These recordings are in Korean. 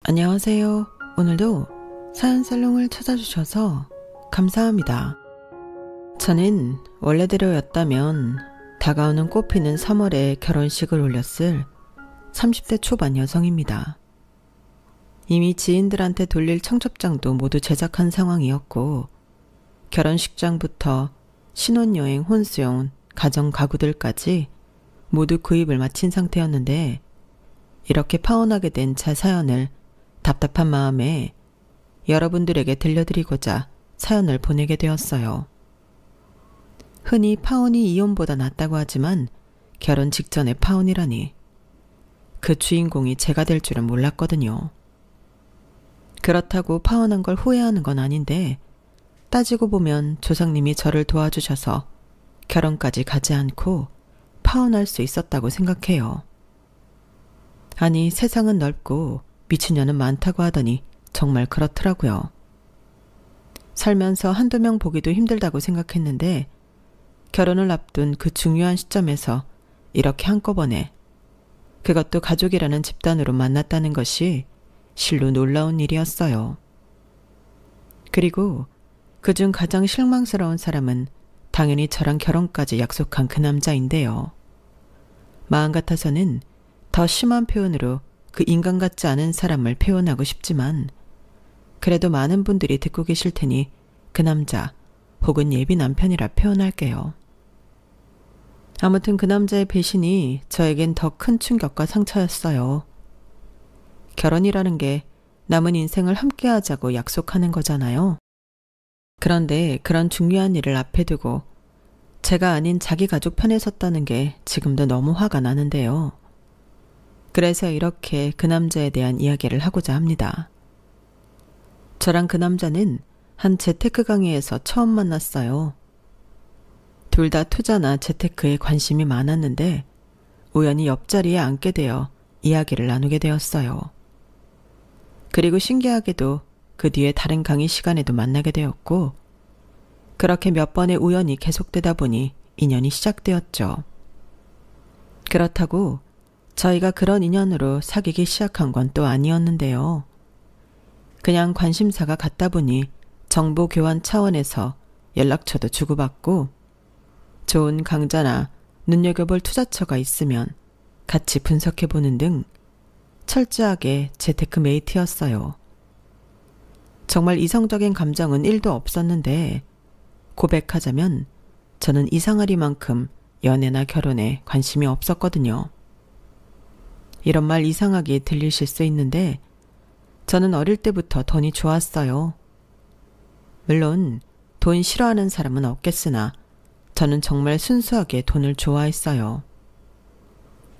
안녕하세요. 오늘도 사연살롱을 찾아주셔서 감사합니다. 저는 원래대로였다면 다가오는 꽃피는 3월에 결혼식을 올렸을 30대 초반 여성입니다. 이미 지인들한테 돌릴 청첩장도 모두 제작한 상황이었고 결혼식장부터 신혼여행, 혼수용, 가정 가구들까지 모두 구입을 마친 상태였는데 이렇게 파혼하게 된 제 사연을 답답한 마음에 여러분들에게 들려드리고자 사연을 보내게 되었어요. 흔히 파혼이 이혼보다 낫다고 하지만 결혼 직전에 파혼이라니 그 주인공이 제가 될 줄은 몰랐거든요. 그렇다고 파혼한 걸 후회하는 건 아닌데 따지고 보면 조상님이 저를 도와주셔서 결혼까지 가지 않고 파혼할 수 있었다고 생각해요. 아니, 세상은 넓고 미친년은 많다고 하더니 정말 그렇더라고요. 살면서 한두 명 보기도 힘들다고 생각했는데 결혼을 앞둔 그 중요한 시점에서 이렇게 한꺼번에 그것도 가족이라는 집단으로 만났다는 것이 실로 놀라운 일이었어요. 그리고 그중 가장 실망스러운 사람은 당연히 저랑 결혼까지 약속한 그 남자인데요. 마음 같아서는 더 심한 표현으로 그 인간 같지 않은 사람을 표현하고 싶지만 그래도 많은 분들이 듣고 계실 테니 그 남자 혹은 예비 남편이라 표현할게요. 아무튼 그 남자의 배신이 저에겐 더 큰 충격과 상처였어요. 결혼이라는 게 남은 인생을 함께 하자고 약속하는 거잖아요. 그런데 그런 중요한 일을 앞에 두고 제가 아닌 자기 가족 편에 섰다는 게 지금도 너무 화가 나는데요. 그래서 이렇게 그 남자에 대한 이야기를 하고자 합니다. 저랑 그 남자는 한 재테크 강의에서 처음 만났어요. 둘 다 투자나 재테크에 관심이 많았는데 우연히 옆자리에 앉게 되어 이야기를 나누게 되었어요. 그리고 신기하게도 그 뒤에 다른 강의 시간에도 만나게 되었고 그렇게 몇 번의 우연이 계속되다 보니 인연이 시작되었죠. 그렇다고 저희가 그런 인연으로 사귀기 시작한 건 또 아니었는데요. 그냥 관심사가 같다 보니 정보 교환 차원에서 연락처도 주고받고 좋은 강좌나 눈여겨볼 투자처가 있으면 같이 분석해보는 등 철저하게 재테크 메이트였어요. 정말 이성적인 감정은 1도 없었는데 고백하자면 저는 이상하리만큼 연애나 결혼에 관심이 없었거든요. 이런 말 이상하게 들리실 수 있는데 저는 어릴 때부터 돈이 좋았어요. 물론 돈 싫어하는 사람은 없겠으나 저는 정말 순수하게 돈을 좋아했어요.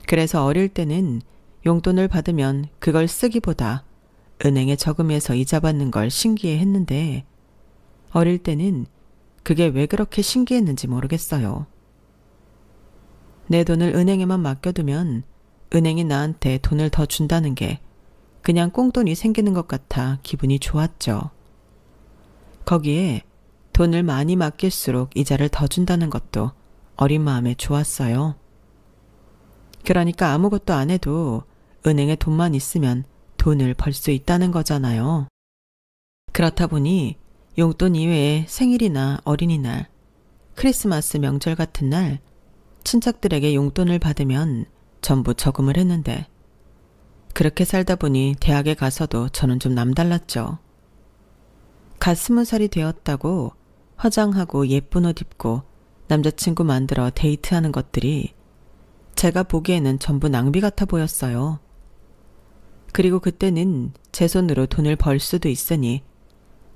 그래서 어릴 때는 용돈을 받으면 그걸 쓰기보다 은행에 저금해서 이자 받는 걸 신기해했는데 어릴 때는 그게 왜 그렇게 신기했는지 모르겠어요. 내 돈을 은행에만 맡겨두면 은행이 나한테 돈을 더 준다는 게 그냥 꽁돈이 생기는 것 같아 기분이 좋았죠. 거기에 돈을 많이 맡길수록 이자를 더 준다는 것도 어린 마음에 좋았어요. 그러니까 아무것도 안 해도 은행에 돈만 있으면 돈을 벌 수 있다는 거잖아요. 그렇다 보니 용돈 이외에 생일이나 어린이날, 크리스마스 명절 같은 날 친척들에게 용돈을 받으면 전부 저금을 했는데 그렇게 살다 보니 대학에 가서도 저는 좀 남달랐죠. 갓 20살이 되었다고 화장하고 예쁜 옷 입고 남자친구 만들어 데이트하는 것들이 제가 보기에는 전부 낭비 같아 보였어요. 그리고 그때는 제 손으로 돈을 벌 수도 있으니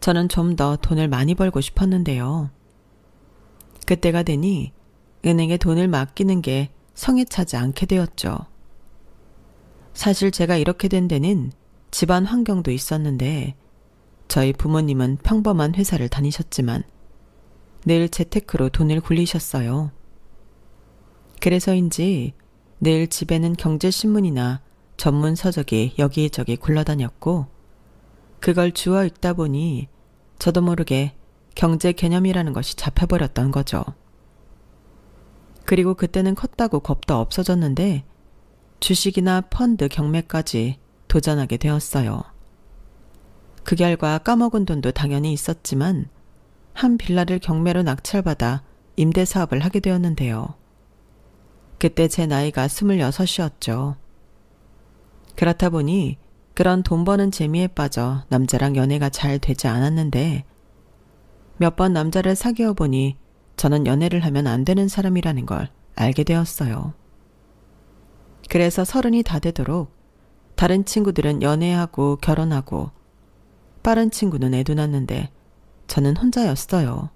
저는 좀 더 돈을 많이 벌고 싶었는데요. 그때가 되니 은행에 돈을 맡기는 게 성에 차지 않게 되었죠. 사실 제가 이렇게 된 데는 집안 환경도 있었는데 저희 부모님은 평범한 회사를 다니셨지만 늘 재테크로 돈을 굴리셨어요. 그래서인지 늘 집에는 경제신문이나 전문 서적이 여기저기 굴러다녔고 그걸 주워 읽다 보니 저도 모르게 경제 개념이라는 것이 잡혀버렸던 거죠. 그리고 그때는 컸다고 겁도 없어졌는데 주식이나 펀드 경매까지 도전하게 되었어요. 그 결과 까먹은 돈도 당연히 있었지만 한 빌라를 경매로 낙찰받아 임대 사업을 하게 되었는데요. 그때 제 나이가 26이었죠. 그렇다 보니 그런 돈 버는 재미에 빠져 남자랑 연애가 잘 되지 않았는데 몇 번 남자를 사귀어 보니 저는 연애를 하면 안 되는 사람이라는 걸 알게 되었어요. 그래서 30이 다 되도록 다른 친구들은 연애하고 결혼하고 빠른 친구는 애도 낳는데 저는 혼자였어요.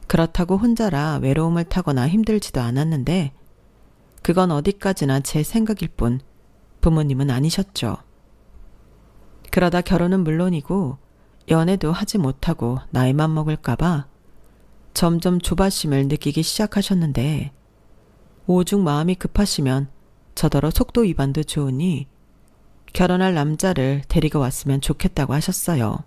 그렇다고 혼자라 외로움을 타거나 힘들지도 않았는데 그건 어디까지나 제 생각일 뿐 부모님은 아니셨죠. 그러다 결혼은 물론이고 연애도 하지 못하고 나이만 먹을까봐 점점 조바심을 느끼기 시작하셨는데 오죽 마음이 급하시면 저더러 속도 위반도 좋으니 결혼할 남자를 데리고 왔으면 좋겠다고 하셨어요.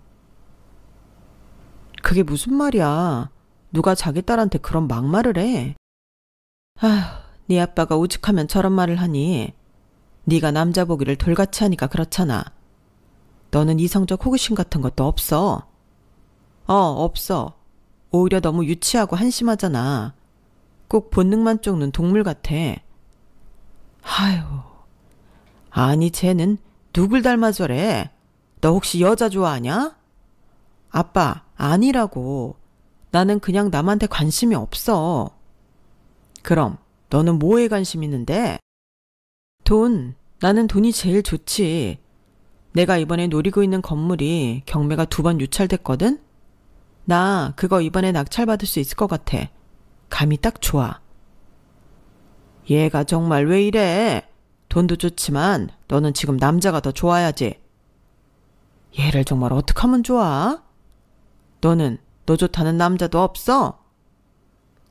그게 무슨 말이야. 누가 자기 딸한테 그런 막말을 해. 아휴, 네 아빠가 오죽하면 저런 말을 하니. 네가 남자 보기를 돌같이 하니까 그렇잖아. 너는 이성적 호기심 같은 것도 없어. 없어. 오히려 너무 유치하고 한심하잖아. 꼭 본능만 쫓는 동물 같아. 아휴, 아니 쟤는 누굴 닮아 저래? 너 혹시 여자 좋아하냐? 아빠, 아니라고. 나는 그냥 남한테 관심이 없어. 그럼 너는 뭐에 관심 있는데? 돈. 나는 돈이 제일 좋지. 내가 이번에 노리고 있는 건물이 경매가 2번 유찰됐거든? 나 그거 이번에 낙찰받을 수 있을 것 같아. 감이 딱 좋아. 얘가 정말 왜 이래? 돈도 좋지만 너는 지금 남자가 더 좋아야지. 얘를 정말 어떡하면 좋아? 너는 너 좋다는 남자도 없어?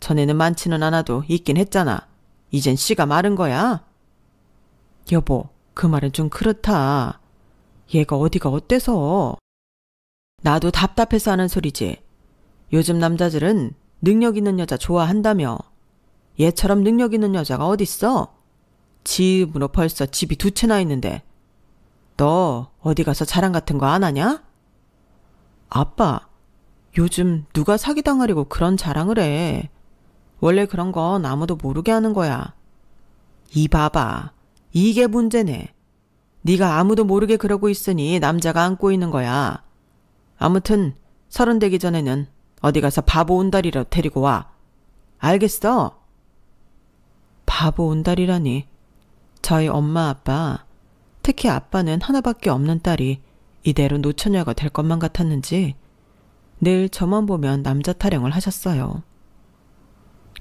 전에는 많지는 않아도 있긴 했잖아. 이젠 씨가 마른 거야. 여보, 그 말은 좀 그렇다. 얘가 어디가 어때서? 나도 답답해서 하는 소리지. 요즘 남자들은 능력 있는 여자 좋아한다며. 얘처럼 능력 있는 여자가 어딨어? 지음으로 벌써 집이 2채나 있는데. 너 어디 가서 자랑 같은 거 안 하냐? 아빠, 요즘 누가 사기당하려고 그런 자랑을 해. 원래 그런 건 아무도 모르게 하는 거야. 이 봐봐. 이게 문제네. 네가 아무도 모르게 그러고 있으니 남자가 안고 있는 거야. 아무튼 30 되기 전에는 어디 가서 바보 온다리로 데리고 와. 알겠어? 바보 온다리라니. 저희 엄마 아빠, 특히 아빠는 하나밖에 없는 딸이 이대로 노처녀가 될 것만 같았는지 늘 저만 보면 남자 타령을 하셨어요.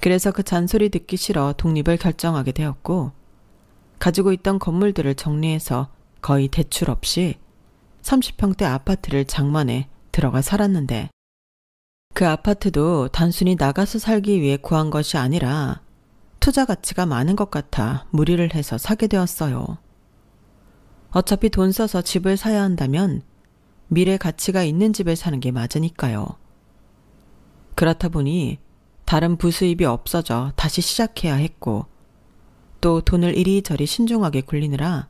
그래서 그 잔소리 듣기 싫어 독립을 결정하게 되었고 가지고 있던 건물들을 정리해서 거의 대출 없이 30평대 아파트를 장만해 들어가 살았는데 그 아파트도 단순히 나가서 살기 위해 구한 것이 아니라 투자 가치가 많은 것 같아 무리를 해서 사게 되었어요. 어차피 돈 써서 집을 사야 한다면 미래 가치가 있는 집에 사는 게 맞으니까요. 그렇다 보니 다른 부수입이 없어져 다시 시작해야 했고 또 돈을 이리저리 신중하게 굴리느라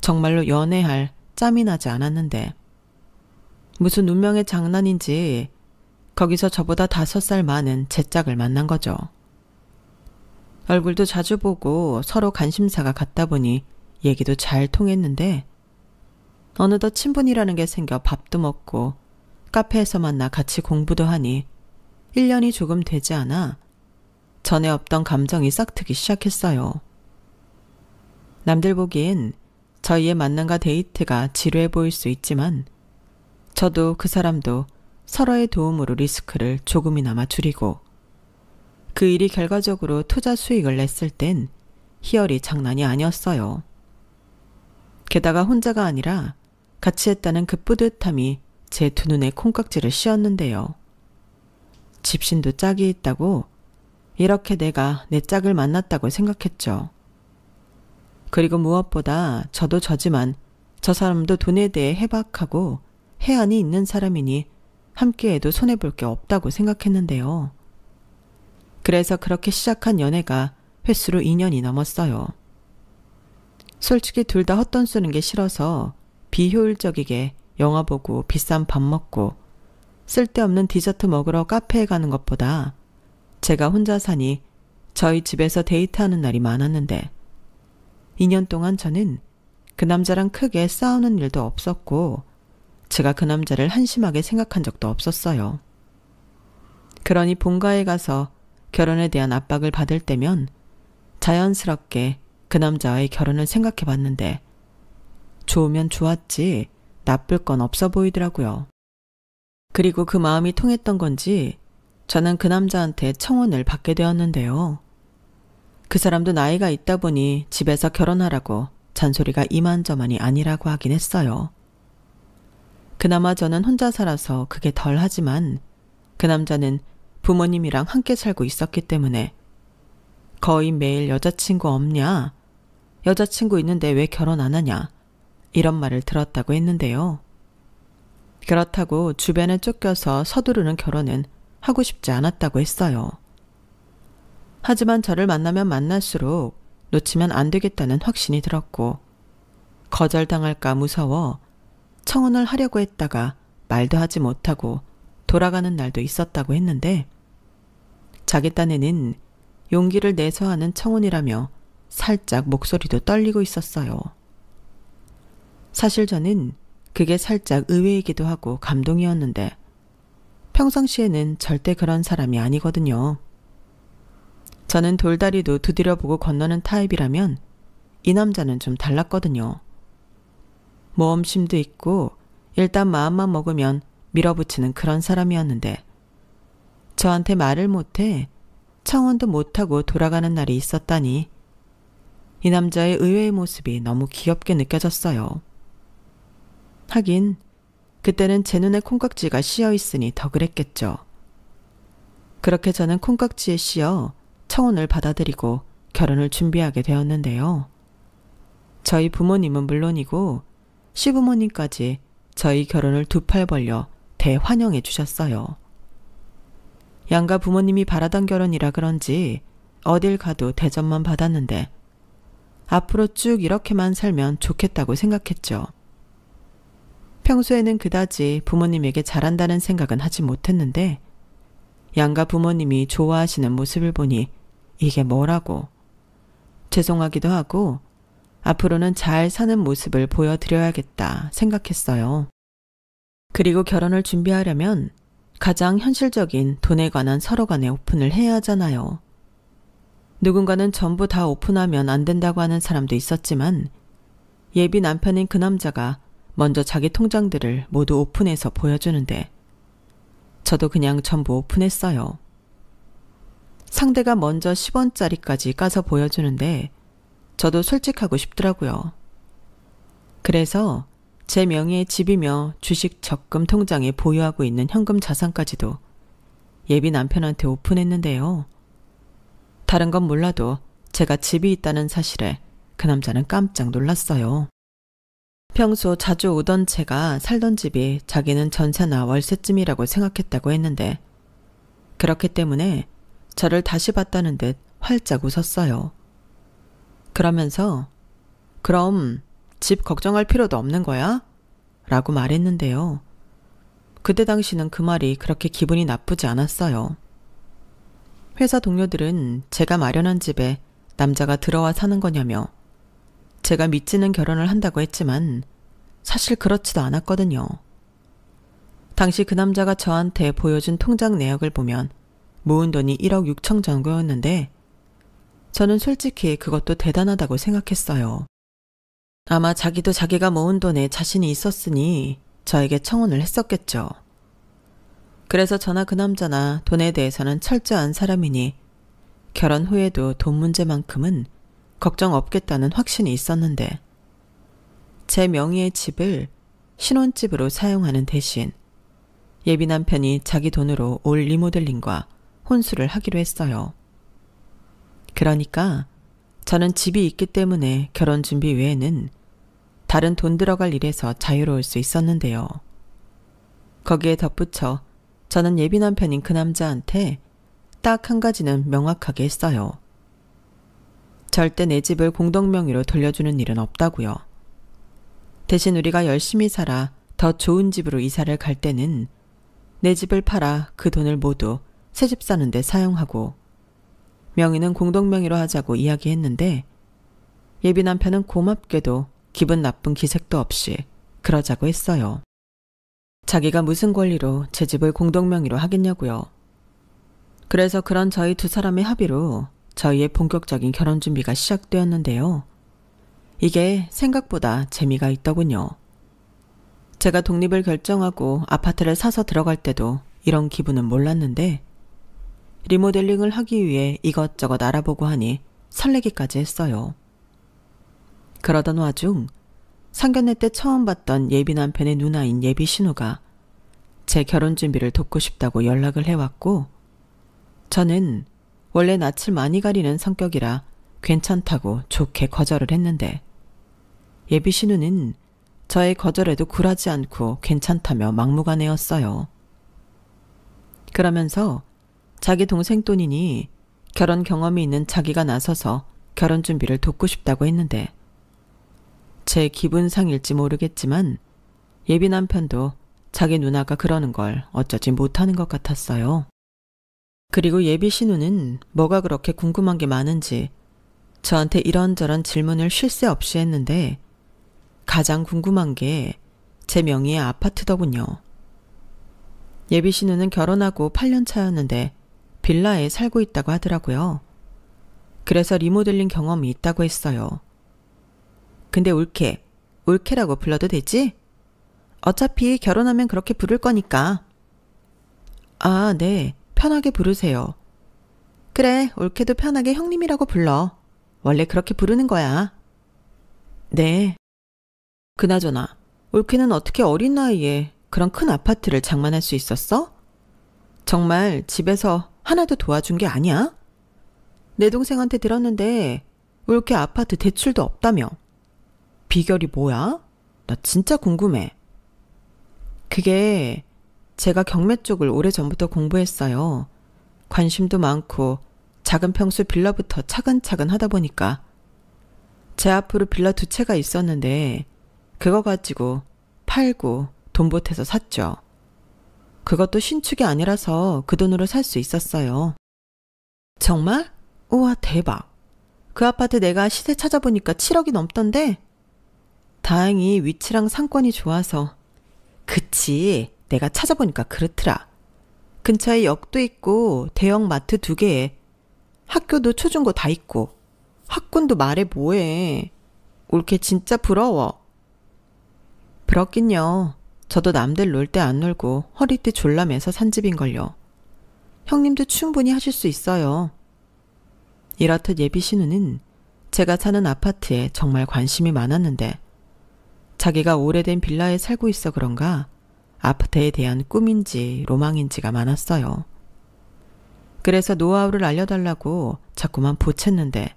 정말로 연애할 짬이 나지 않았는데 무슨 운명의 장난인지 거기서 저보다 5살 많은 제 짝을 만난 거죠. 얼굴도 자주 보고 서로 관심사가 같다 보니 얘기도 잘 통했는데 어느덧 친분이라는 게 생겨 밥도 먹고 카페에서 만나 같이 공부도 하니 1년이 조금 되지 않아 전에 없던 감정이 싹트기 시작했어요. 남들 보기엔 저희의 만남과 데이트가 지루해 보일 수 있지만 저도 그 사람도 서로의 도움으로 리스크를 조금이나마 줄이고 그 일이 결과적으로 투자 수익을 냈을 땐 희열이 장난이 아니었어요. 게다가 혼자가 아니라 같이 했다는 그 뿌듯함이 제 2눈에 콩깍지를 씌웠는데요. 집신도 짝이 있다고 이렇게 내가 내 짝을 만났다고 생각했죠. 그리고 무엇보다 저도 저지만 저 사람도 돈에 대해 해박하고 해안이 있는 사람이니 함께해도 손해볼 게 없다고 생각했는데요. 그래서 그렇게 시작한 연애가 횟수로 2년이 넘었어요. 솔직히 둘 다 헛돈 쓰는 게 싫어서 비효율적이게 영화 보고 비싼 밥 먹고 쓸데없는 디저트 먹으러 카페에 가는 것보다 제가 혼자 사니 저희 집에서 데이트하는 날이 많았는데 2년 동안 저는 그 남자랑 크게 싸우는 일도 없었고 제가 그 남자를 한심하게 생각한 적도 없었어요. 그러니 본가에 가서 결혼에 대한 압박을 받을 때면 자연스럽게 그 남자와의 결혼을 생각해 봤는데 좋으면 좋았지 나쁠 건 없어 보이더라고요. 그리고 그 마음이 통했던 건지 저는 그 남자한테 청혼을 받게 되었는데요. 그 사람도 나이가 있다 보니 집에서 결혼하라고 잔소리가 이만저만이 아니라고 하긴 했어요. 그나마 저는 혼자 살아서 그게 덜 하지만 그 남자는 부모님이랑 함께 살고 있었기 때문에 거의 매일 여자친구 없냐? 여자친구 있는데 왜 결혼 안 하냐? 이런 말을 들었다고 했는데요. 그렇다고 주변에 쫓겨서 서두르는 결혼은 하고 싶지 않았다고 했어요. 하지만 저를 만나면 만날수록 놓치면 안 되겠다는 확신이 들었고 거절당할까 무서워 청혼을 하려고 했다가 말도 하지 못하고 돌아가는 날도 있었다고 했는데 자기 딴에는 용기를 내서 하는 청혼이라며 살짝 목소리도 떨리고 있었어요. 사실 저는 그게 살짝 의외이기도 하고 감동이었는데 평상시에는 절대 그런 사람이 아니거든요. 저는 돌다리도 두드려보고 건너는 타입이라면 이 남자는 좀 달랐거든요. 모험심도 있고 일단 마음만 먹으면 밀어붙이는 그런 사람이었는데 저한테 말을 못해 청혼도 못하고 돌아가는 날이 있었다니 이 남자의 의외의 모습이 너무 귀엽게 느껴졌어요. 하긴 그때는 제 눈에 콩깍지가 씌어 있으니 더 그랬겠죠. 그렇게 저는 콩깍지에 씌어 청혼을 받아들이고 결혼을 준비하게 되었는데요. 저희 부모님은 물론이고 시부모님까지 저희 결혼을 두 팔 벌려 대환영해 주셨어요. 양가 부모님이 바라던 결혼이라 그런지 어딜 가도 대접만 받았는데 앞으로 쭉 이렇게만 살면 좋겠다고 생각했죠. 평소에는 그다지 부모님에게 잘한다는 생각은 하지 못했는데 양가 부모님이 좋아하시는 모습을 보니 이게 뭐라고 죄송하기도 하고 앞으로는 잘 사는 모습을 보여드려야겠다 생각했어요. 그리고 결혼을 준비하려면 가장 현실적인 돈에 관한 서로 간의 오픈을 해야 하잖아요. 누군가는 전부 다 오픈하면 안 된다고 하는 사람도 있었지만 예비 남편인 그 남자가 먼저 자기 통장들을 모두 오픈해서 보여주는데 저도 그냥 전부 오픈했어요. 상대가 먼저 10원짜리까지 까서 보여주는데 저도 솔직하고 싶더라고요. 그래서 제 명의의 집이며 주식 적금 통장에 보유하고 있는 현금 자산까지도 예비 남편한테 오픈했는데요. 다른 건 몰라도 제가 집이 있다는 사실에 그 남자는 깜짝 놀랐어요. 평소 자주 오던 제가 살던 집이 자기는 전세나 월세쯤이라고 생각했다고 했는데 그렇기 때문에 저를 다시 봤다는 듯 활짝 웃었어요. 그러면서 그럼 집 걱정할 필요도 없는 거야? 라고 말했는데요. 그때 당시는 그 말이 그렇게 기분이 나쁘지 않았어요. 회사 동료들은 제가 마련한 집에 남자가 들어와 사는 거냐며 제가 믿지는 결혼을 한다고 했지만 사실 그렇지도 않았거든요. 당시 그 남자가 저한테 보여준 통장 내역을 보면 모은 돈이 1억 6천 정도였는데 저는 솔직히 그것도 대단하다고 생각했어요. 아마 자기도 자기가 모은 돈에 자신이 있었으니 저에게 청혼을 했었겠죠. 그래서 저나 그 남자나 돈에 대해서는 철저한 사람이니 결혼 후에도 돈 문제만큼은 걱정 없겠다는 확신이 있었는데 제 명의의 집을 신혼집으로 사용하는 대신 예비 남편이 자기 돈으로 올 리모델링과 혼수를 하기로 했어요. 그러니까 저는 집이 있기 때문에 결혼 준비 외에는 다른 돈 들어갈 일에서 자유로울 수 있었는데요. 거기에 덧붙여 저는 예비 남편인 그 남자한테 딱 한 가지는 명확하게 했어요. 절대 내 집을 공동 명의로 돌려주는 일은 없다고요. 대신 우리가 열심히 살아 더 좋은 집으로 이사를 갈 때는 내 집을 팔아 그 돈을 모두 새 집 사는 데 사용하고 명의는 공동명의로 하자고 이야기했는데 예비 남편은 고맙게도 기분 나쁜 기색도 없이 그러자고 했어요. 자기가 무슨 권리로 제 집을 공동명의로 하겠냐고요. 그래서 그런 저희 두 사람의 합의로 저희의 본격적인 결혼 준비가 시작되었는데요. 이게 생각보다 재미가 있더군요. 제가 독립을 결정하고 아파트를 사서 들어갈 때도 이런 기분은 몰랐는데 리모델링을 하기 위해 이것저것 알아보고 하니 설레기까지 했어요. 그러던 와중 상견례 때 처음 봤던 예비 남편의 누나인 예비 신우가 제 결혼 준비를 돕고 싶다고 연락을 해왔고 저는 원래 낯을 많이 가리는 성격이라 괜찮다고 좋게 거절을 했는데 예비 신우는 저의 거절에도 굴하지 않고 괜찮다며 막무가내였어요. 그러면서 자기 동생 돈이니 결혼 경험이 있는 자기가 나서서 결혼 준비를 돕고 싶다고 했는데 제 기분상일지 모르겠지만 예비 남편도 자기 누나가 그러는 걸 어쩌지 못하는 것 같았어요. 그리고 예비 신우는 뭐가 그렇게 궁금한 게 많은지 저한테 이런저런 질문을 쉴 새 없이 했는데 가장 궁금한 게 제 명의의 아파트더군요. 예비 신우는 결혼하고 8년 차였는데 빌라에 살고 있다고 하더라고요. 그래서 리모델링 경험이 있다고 했어요. 근데 올케라고 불러도 되지? 어차피 결혼하면 그렇게 부를 거니까. 아, 네. 편하게 부르세요. 그래, 올케도 편하게 형님이라고 불러. 원래 그렇게 부르는 거야. 네. 그나저나 올케는 어떻게 어린 나이에 그런 큰 아파트를 장만할 수 있었어? 정말 집에서 하나도 도와준 게 아니야? 내 동생한테 들었는데 올케 아파트 대출도 없다며. 비결이 뭐야? 나 진짜 궁금해. 그게 제가 경매 쪽을 오래전부터 공부했어요. 관심도 많고 작은 평수 빌라부터 차근차근 하다 보니까 제 앞으로 빌라 2채가 있었는데 그거 가지고 팔고 돈 보태서 샀죠. 그것도 신축이 아니라서 그 돈으로 살 수 있었어요. 정말? 우와, 대박. 그 아파트 내가 시세 찾아보니까 7억이 넘던데? 다행히 위치랑 상권이 좋아서. 그치, 내가 찾아보니까 그렇더라. 근처에 역도 있고 대형 마트 2개에 학교도 초중고 다 있고 학군도 말해 뭐해. 올케 진짜 부러워. 부럽긴요. 저도 남들 놀 때 안 놀고 허리띠 졸라매서 산 집인걸요. 형님도 충분히 하실 수 있어요. 이렇듯 예비 신우는 제가 사는 아파트에 정말 관심이 많았는데 자기가 오래된 빌라에 살고 있어 그런가 아파트에 대한 꿈인지 로망인지가 많았어요. 그래서 노하우를 알려달라고 자꾸만 보챘는데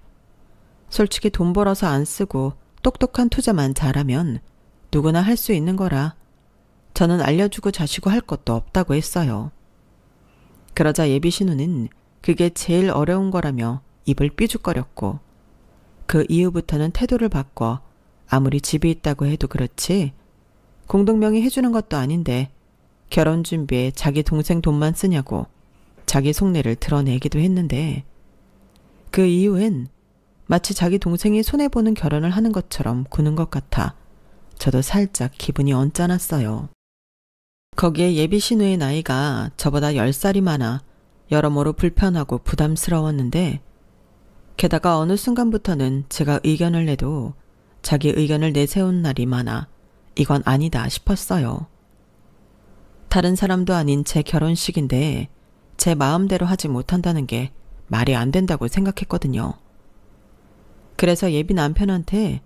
솔직히 돈 벌어서 안 쓰고 똑똑한 투자만 잘하면 누구나 할 수 있는 거라 저는 알려주고 자시고 할 것도 없다고 했어요. 그러자 예비 신우는 그게 제일 어려운 거라며 입을 삐죽거렸고 그 이후부터는 태도를 바꿔 아무리 집이 있다고 해도 그렇지 공동명의 해주는 것도 아닌데 결혼 준비에 자기 동생 돈만 쓰냐고 자기 속내를 드러내기도 했는데 그 이후엔 마치 자기 동생이 손해보는 결혼을 하는 것처럼 구는 것 같아 저도 살짝 기분이 언짢았어요. 거기에 예비 신우의 나이가 저보다 10살이 많아 여러모로 불편하고 부담스러웠는데 게다가 어느 순간부터는 제가 의견을 내도 자기 의견을 내세운 날이 많아 이건 아니다 싶었어요. 다른 사람도 아닌 제 결혼식인데 제 마음대로 하지 못한다는 게 말이 안 된다고 생각했거든요. 그래서 예비 남편한테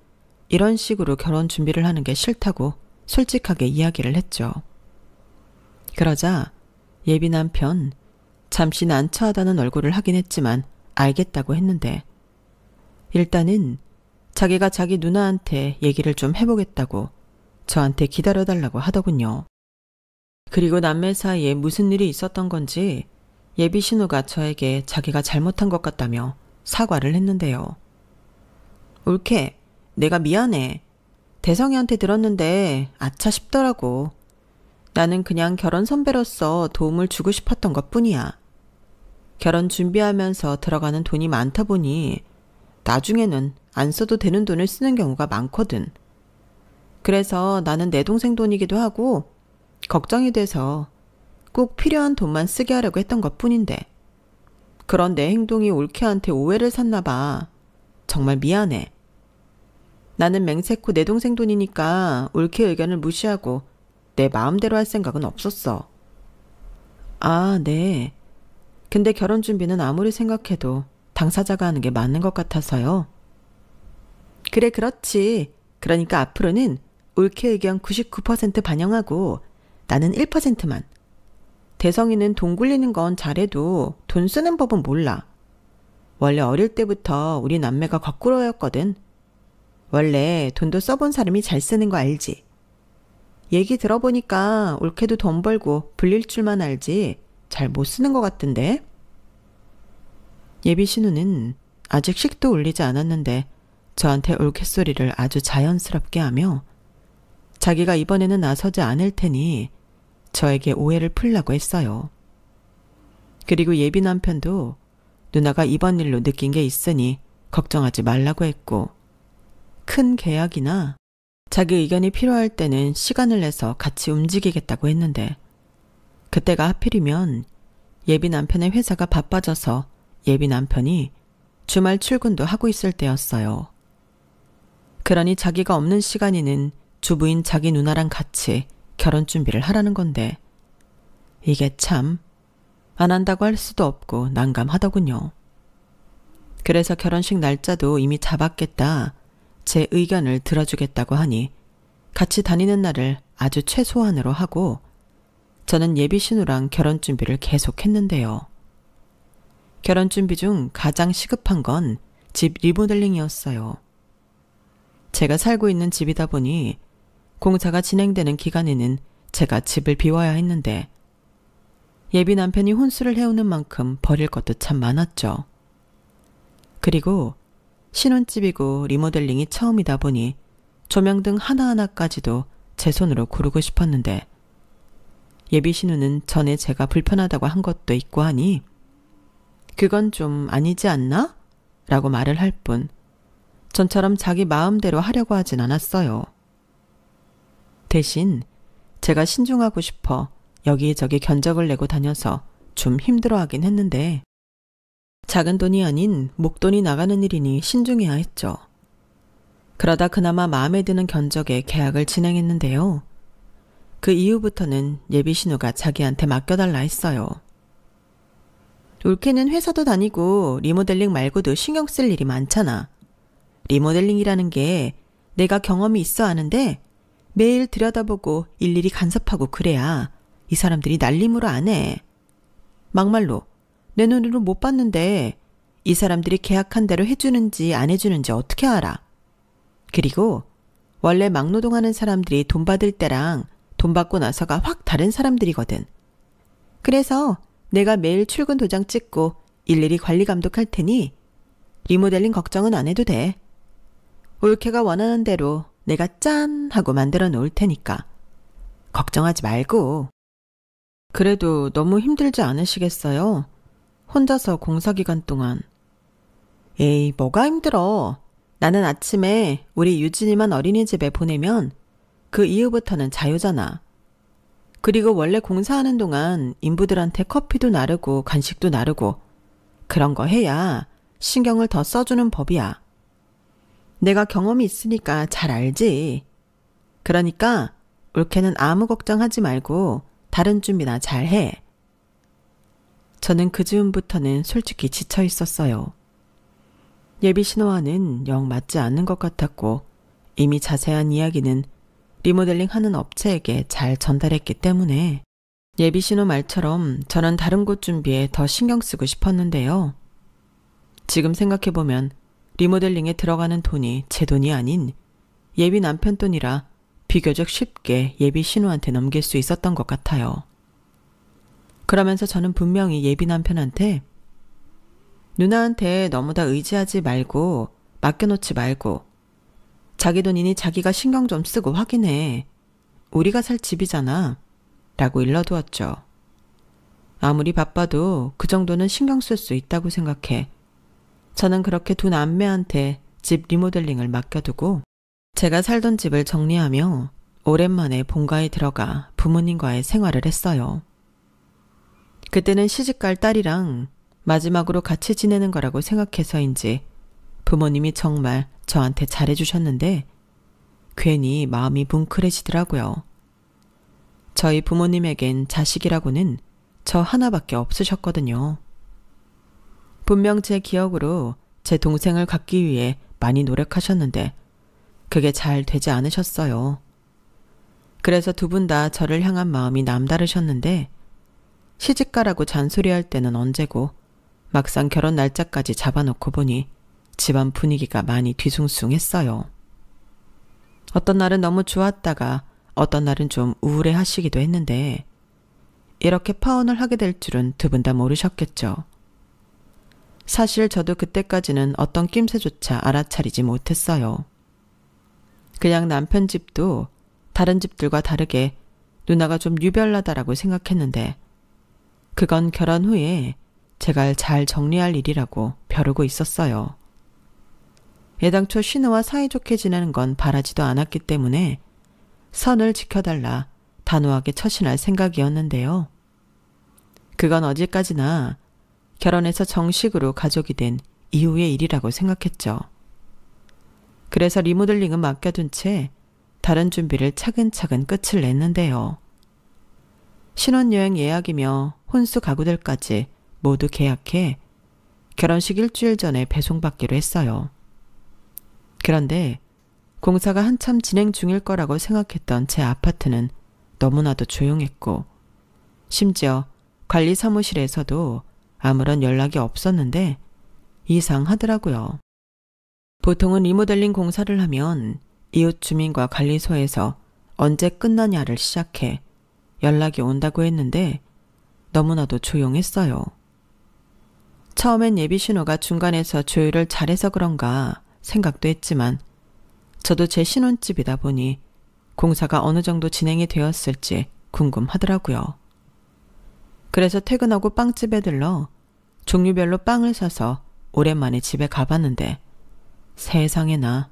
이런 식으로 결혼 준비를 하는 게 싫다고 솔직하게 이야기를 했죠. 그러자 예비 남편 잠시 난처하다는 얼굴을 하긴 했지만 알겠다고 했는데 일단은 자기가 자기 누나한테 얘기를 좀 해보겠다고 저한테 기다려달라고 하더군요. 그리고 남매 사이에 무슨 일이 있었던 건지 예비 신우가 저에게 자기가 잘못한 것 같다며 사과를 했는데요. 올케, 내가 미안해. 대성이한테 들었는데 아차 싶더라고. 나는 그냥 결혼 선배로서 도움을 주고 싶었던 것뿐이야. 결혼 준비하면서 들어가는 돈이 많다 보니 나중에는 안 써도 되는 돈을 쓰는 경우가 많거든. 그래서 나는 내 동생 돈이기도 하고 걱정이 돼서 꼭 필요한 돈만 쓰게 하려고 했던 것뿐인데 그런 내 행동이 올케한테 오해를 샀나 봐. 정말 미안해. 나는 맹세코 내 동생 돈이니까 올케 의견을 무시하고 내 마음대로 할 생각은 없었어. 아, 네. 근데 결혼 준비는 아무리 생각해도 당사자가 하는 게 맞는 것 같아서요. 그래, 그렇지. 그러니까 앞으로는 올케 의견 99% 반영하고 나는 1%만. 대성이는 돈 굴리는 건 잘해도 돈 쓰는 법은 몰라. 원래 어릴 때부터 우리 남매가 거꾸로였거든. 원래 돈도 써본 사람이 잘 쓰는 거 알지? 얘기 들어보니까 올케도 돈 벌고 불릴 줄만 알지 잘 못 쓰는 것 같던데. 예비 신우는 아직 식도 올리지 않았는데 저한테 올케소리를 아주 자연스럽게 하며 자기가 이번에는 나서지 않을 테니 저에게 오해를 풀려고 했어요. 그리고 예비 남편도 누나가 이번 일로 느낀 게 있으니 걱정하지 말라고 했고 큰 계약이나 자기 의견이 필요할 때는 시간을 내서 같이 움직이겠다고 했는데 그때가 하필이면 예비 남편의 회사가 바빠져서 예비 남편이 주말 출근도 하고 있을 때였어요. 그러니 자기가 없는 시간에는 주부인 자기 누나랑 같이 결혼 준비를 하라는 건데 이게 참 안 한다고 할 수도 없고 난감하더군요. 그래서 결혼식 날짜도 이미 잡았겠다. 제 의견을 들어주겠다고 하니 같이 다니는 날을 아주 최소한으로 하고 저는 예비 신우랑 결혼 준비를 계속했는데요. 결혼 준비 중 가장 시급한 건 집 리모델링이었어요. 제가 살고 있는 집이다 보니 공사가 진행되는 기간에는 제가 집을 비워야 했는데 예비 남편이 혼수를 해오는 만큼 버릴 것도 참 많았죠. 그리고 신혼집이고 리모델링이 처음이다 보니 조명등 하나하나까지도 제 손으로 고르고 싶었는데 예비 신우는 전에 제가 불편하다고 한 것도 있고 하니 그건 좀 아니지 않나? 라고 말을 할 뿐 전처럼 자기 마음대로 하려고 하진 않았어요. 대신 제가 신중하고 싶어 여기저기 견적을 내고 다녀서 좀 힘들어하긴 했는데 작은 돈이 아닌 목돈이 나가는 일이니 신중해야 했죠. 그러다 그나마 마음에 드는 견적에 계약을 진행했는데요. 그 이후부터는 예비 신우가 자기한테 맡겨달라 했어요. 올케는 회사도 다니고 리모델링 말고도 신경 쓸 일이 많잖아. 리모델링이라는 게 내가 경험이 있어 하는데 매일 들여다보고 일일이 간섭하고 그래야 이 사람들이 날림으로 안 해. 막말로 내 눈으로 못 봤는데 이 사람들이 계약한 대로 해주는지 안 해주는지 어떻게 알아. 그리고 원래 막노동하는 사람들이 돈 받을 때랑 돈 받고 나서가 확 다른 사람들이거든. 그래서 내가 매일 출근 도장 찍고 일일이 관리 감독할 테니 리모델링 걱정은 안 해도 돼. 올케가 원하는 대로 내가 짠 하고 만들어 놓을 테니까 걱정하지 말고. 그래도 너무 힘들지 않으시겠어요? 혼자서 공사기간 동안. 에이, 뭐가 힘들어. 나는 아침에 우리 유진이만 어린이집에 보내면 그 이후부터는 자유잖아. 그리고 원래 공사하는 동안 인부들한테 커피도 나르고 간식도 나르고 그런 거 해야 신경을 더 써주는 법이야. 내가 경험이 있으니까 잘 알지. 그러니까 올케는 아무 걱정하지 말고 다른 준비나 잘 해. 저는 그 즈음부터는 솔직히 지쳐 있었어요. 예비 신호와는 영 맞지 않는 것 같았고 이미 자세한 이야기는 리모델링 하는 업체에게 잘 전달했기 때문에 예비 신호 말처럼 저는 다른 곳 준비에 더 신경 쓰고 싶었는데요. 지금 생각해보면 리모델링에 들어가는 돈이 제 돈이 아닌 예비 남편 돈이라 비교적 쉽게 예비 신우한테 넘길 수 있었던 것 같아요. 그러면서 저는 분명히 예비 남편한테 누나한테 너무 다 의지하지 말고 맡겨놓지 말고 자기 돈이니 자기가 신경 좀 쓰고 확인해. 우리가 살 집이잖아. 라고 일러두었죠. 아무리 바빠도 그 정도는 신경 쓸 수 있다고 생각해 저는 그렇게 두 남매한테 집 리모델링을 맡겨두고 제가 살던 집을 정리하며 오랜만에 본가에 들어가 부모님과의 생활을 했어요. 그때는 시집갈 딸이랑 마지막으로 같이 지내는 거라고 생각해서인지 부모님이 정말 저한테 잘해주셨는데 괜히 마음이 뭉클해지더라고요. 저희 부모님에겐 자식이라고는 저 하나밖에 없으셨거든요. 분명 제 기억으로 제 동생을 갖기 위해 많이 노력하셨는데 그게 잘 되지 않으셨어요. 그래서 두 분 다 저를 향한 마음이 남다르셨는데 시집가라고 잔소리할 때는 언제고 막상 결혼 날짜까지 잡아놓고 보니 집안 분위기가 많이 뒤숭숭했어요. 어떤 날은 너무 좋았다가 어떤 날은 좀 우울해 하시기도 했는데 이렇게 파혼을 하게 될 줄은 두 분 다 모르셨겠죠. 사실 저도 그때까지는 어떤 낌새조차 알아차리지 못했어요. 그냥 남편 집도 다른 집들과 다르게 누나가 좀 유별나다라고 생각했는데 그건 결혼 후에 제가 잘 정리할 일이라고 벼르고 있었어요. 애당초 신우와 사이좋게 지내는 건 바라지도 않았기 때문에 선을 지켜달라 단호하게 처신할 생각이었는데요. 그건 어디까지나 결혼해서 정식으로 가족이 된 이후의 일이라고 생각했죠. 그래서 리모델링은 맡겨둔 채 다른 준비를 차근차근 끝을 냈는데요. 신혼여행 예약이며 혼수 가구들까지 모두 계약해 결혼식 일주일 전에 배송받기로 했어요. 그런데 공사가 한참 진행 중일 거라고 생각했던 제 아파트는 너무나도 조용했고 심지어 관리 사무실에서도 아무런 연락이 없었는데 이상하더라고요. 보통은 리모델링 공사를 하면 이웃 주민과 관리소에서 언제 끝나냐를 시작해 연락이 온다고 했는데 너무나도 조용했어요. 처음엔 예비 신호가 중간에서 조율을 잘해서 그런가 생각도 했지만 저도 제 신혼집이다 보니 공사가 어느 정도 진행이 되었을지 궁금하더라고요. 그래서 퇴근하고 빵집에 들러 종류별로 빵을 사서 오랜만에 집에 가봤는데 세상에나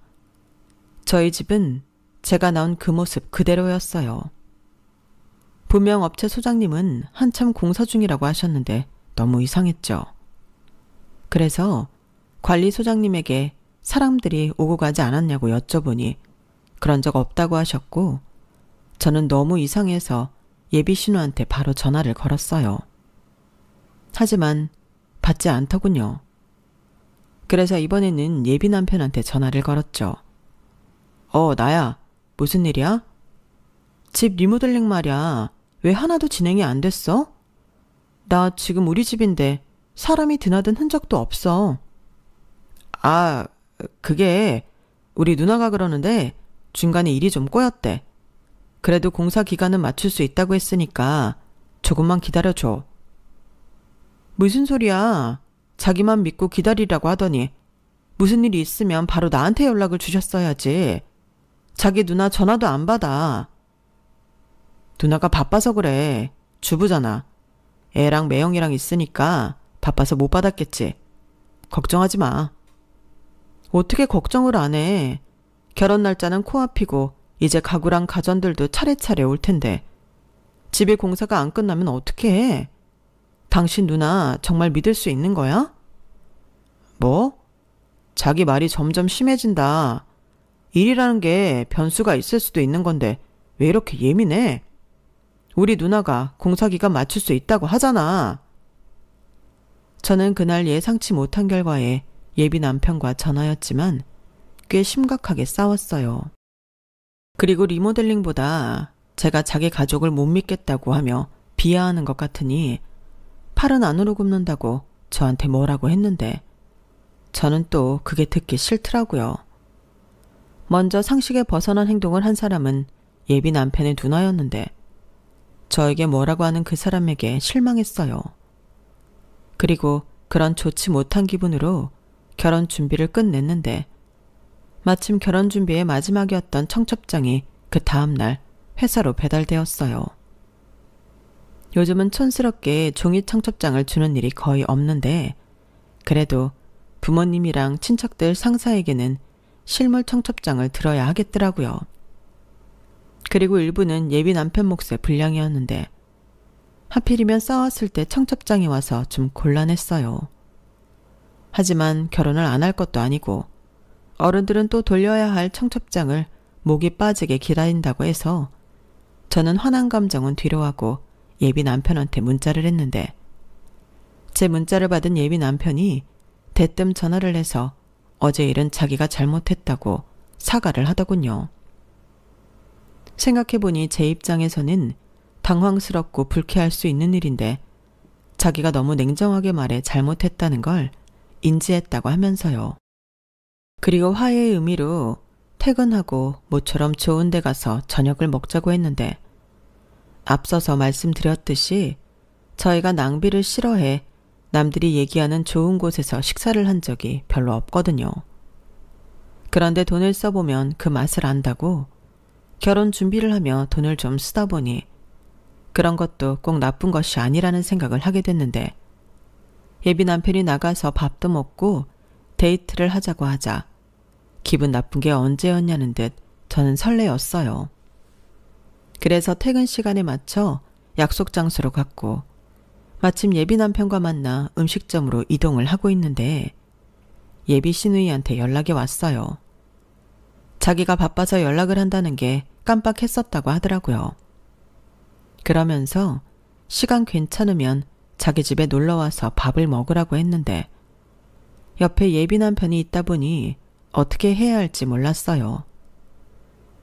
저희 집은 제가 나온 그 모습 그대로였어요. 분명 업체 소장님은 한참 공사 중이라고 하셨는데 너무 이상했죠. 그래서 관리 소장님에게 사람들이 오고 가지 않았냐고 여쭤보니 그런 적 없다고 하셨고 저는 너무 이상해서 예비 신우한테 바로 전화를 걸었어요. 하지만 받지 않더군요. 그래서 이번에는 예비 남편한테 전화를 걸었죠. 나야. 무슨 일이야? 집 리모델링 말이야. 왜 하나도 진행이 안 됐어? 나 지금 우리 집인데 사람이 드나든 흔적도 없어. 그게 우리 누나가 그러는데 중간에 일이 좀 꼬였대. 그래도 공사 기간은 맞출 수 있다고 했으니까 조금만 기다려줘. 무슨 소리야? 자기만 믿고 기다리라고 하더니 무슨 일이 있으면 바로 나한테 연락을 주셨어야지. 자기 누나 전화도 안 받아. 누나가 바빠서 그래. 주부잖아. 애랑 매형이랑 있으니까 바빠서 못 받았겠지. 걱정하지 마. 어떻게 걱정을 안 해. 결혼 날짜는 코앞이고 이제 가구랑 가전들도 차례차례 올 텐데 집에 공사가 안 끝나면 어떻게 해? 당신 누나 정말 믿을 수 있는 거야? 뭐? 자기 말이 점점 심해진다. 일이라는 게 변수가 있을 수도 있는 건데 왜 이렇게 예민해? 우리 누나가 공사기간 맞출 수 있다고 하잖아. 저는 그날 예상치 못한 결과에 예비 남편과 전화였지만 꽤 심각하게 싸웠어요. 그리고 리모델링보다 제가 자기 가족을 못 믿겠다고 하며 비하하는 것 같으니 팔은 안으로 굽는다고 저한테 뭐라고 했는데 저는 또 그게 듣기 싫더라고요. 먼저 상식에 벗어난 행동을 한 사람은 예비 남편의 누나였는데 저에게 뭐라고 하는 그 사람에게 실망했어요. 그리고 그런 좋지 못한 기분으로 결혼 준비를 끝냈는데 마침 결혼 준비의 마지막이었던 청첩장이 그 다음날 회사로 배달되었어요. 요즘은 촌스럽게 종이 청첩장을 주는 일이 거의 없는데 그래도 부모님이랑 친척들 상사에게는 실물 청첩장을 들어야 하겠더라고요. 그리고 일부는 예비 남편 몫의 분량이었는데 하필이면 싸웠을 때 청첩장이 와서 좀 곤란했어요. 하지만 결혼을 안 할 것도 아니고 어른들은 또 돌려야 할 청첩장을 목이 빠지게 기다린다고 해서 저는 화난 감정은 뒤로 하고 예비 남편한테 문자를 했는데 제 문자를 받은 예비 남편이 대뜸 전화를 해서 어제 일은 자기가 잘못했다고 사과를 하더군요. 생각해보니 제 입장에서는 당황스럽고 불쾌할 수 있는 일인데 자기가 너무 냉정하게 말해 잘못했다는 걸 인지했다고 하면서요. 그리고 화해의 의미로 퇴근하고 모처럼 좋은 데 가서 저녁을 먹자고 했는데 앞서서 말씀드렸듯이 저희가 낭비를 싫어해 남들이 얘기하는 좋은 곳에서 식사를 한 적이 별로 없거든요. 그런데 돈을 써보면 그 맛을 안다고 결혼 준비를 하며 돈을 좀 쓰다 보니 그런 것도 꼭 나쁜 것이 아니라는 생각을 하게 됐는데 예비 남편이 나가서 밥도 먹고 데이트를 하자고 하자 기분 나쁜 게 언제였냐는 듯 저는 설레었어요. 그래서 퇴근 시간에 맞춰 약속 장소로 갔고 마침 예비 남편과 만나 음식점으로 이동을 하고 있는데 예비 시누이한테 연락이 왔어요. 자기가 바빠서 연락을 한다는 게 깜빡했었다고 하더라고요. 그러면서 시간 괜찮으면 자기 집에 놀러와서 밥을 먹으라고 했는데 옆에 예비 남편이 있다 보니 어떻게 해야 할지 몰랐어요.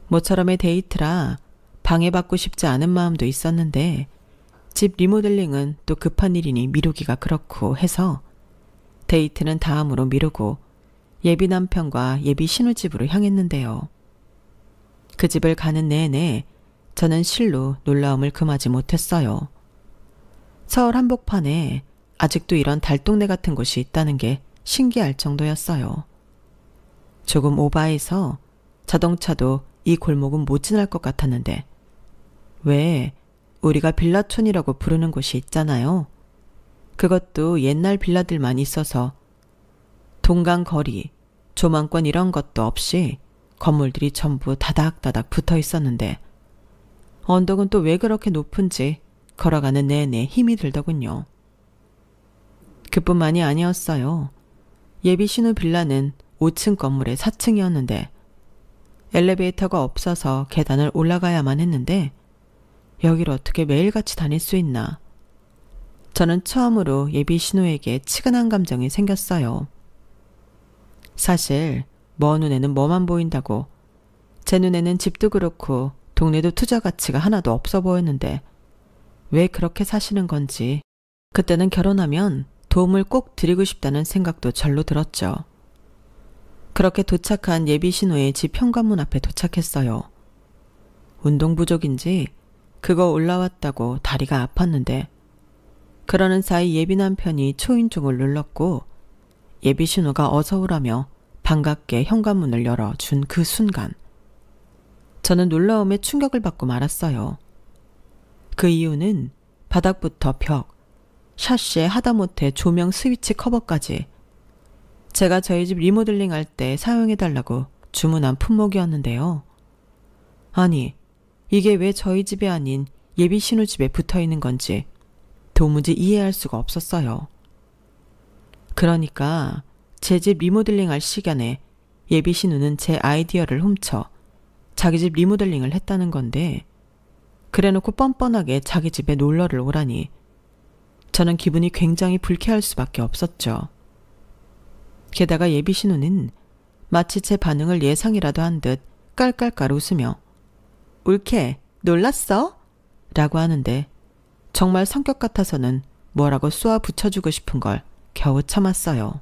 모처럼의 데이트라 방해받고 싶지 않은 마음도 있었는데 집 리모델링은 또 급한 일이니 미루기가 그렇고 해서 데이트는 다음으로 미루고 예비 남편과 예비 신우집으로 향했는데요. 그 집을 가는 내내 저는 실로 놀라움을 금하지 못했어요. 서울 한복판에 아직도 이런 달동네 같은 곳이 있다는 게 신기할 정도였어요. 조금 오바해서 자동차도 이 골목은 못 지날 것 같았는데 왜 우리가 빌라촌이라고 부르는 곳이 있잖아요. 그것도 옛날 빌라들만 있어서 동강 거리, 조망권 이런 것도 없이 건물들이 전부 다닥다닥 붙어 있었는데 언덕은 또 왜 그렇게 높은지 걸어가는 내내 힘이 들더군요. 그뿐만이 아니었어요. 예비 신우 빌라는 5층 건물의 4층이었는데 엘리베이터가 없어서 계단을 올라가야만 했는데 여기를 어떻게 매일같이 다닐 수 있나. 저는 처음으로 예비 신우에게 치근한 감정이 생겼어요. 사실 먼 눈에는 뭐만 보인다고 제 눈에는 집도 그렇고 동네도 투자 가치가 하나도 없어 보였는데 왜 그렇게 사시는 건지 그때는 결혼하면 도움을 꼭 드리고 싶다는 생각도 절로 들었죠. 그렇게 도착한 예비 신우의 집 현관문 앞에 도착했어요. 운동 부족인지 그거 올라왔다고 다리가 아팠는데 그러는 사이 예비 남편이 초인종을 눌렀고 예비 신우가 어서 오라며 반갑게 현관문을 열어준 그 순간 저는 놀라움에 충격을 받고 말았어요. 그 이유는 바닥부터 벽, 샤시에 하다못해 조명 스위치 커버까지 제가 저희 집 리모델링 할 때 사용해달라고 주문한 품목이었는데요. 아니, 이게 왜 저희 집이 아닌 예비 신우 집에 붙어 있는 건지 도무지 이해할 수가 없었어요. 그러니까 제 집 리모델링 할 시간에 예비 신우는 제 아이디어를 훔쳐 자기 집 리모델링을 했다는 건데 그래놓고 뻔뻔하게 자기 집에 놀러를 오라니 저는 기분이 굉장히 불쾌할 수밖에 없었죠. 게다가 예비 신우는 마치 제 반응을 예상이라도 한 듯 깔깔깔 웃으며 울케 놀랐어? 라고 하는데 정말 성격 같아서는 뭐라고 쏘아 붙여주고 싶은 걸 겨우 참았어요.